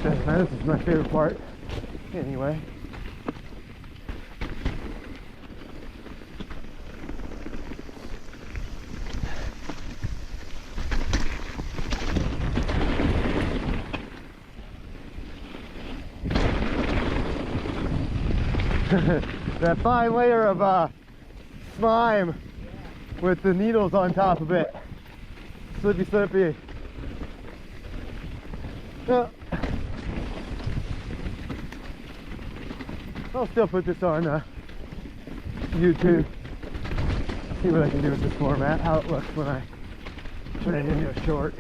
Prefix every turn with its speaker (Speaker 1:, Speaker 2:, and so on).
Speaker 1: Doesn't matter, this is my favorite part. Anyway. That fine layer of slime with the needles on top of it. Slippy, slippy. I'll still put this on YouTube. See what I can do with this format, how it looks when I turn it into a short.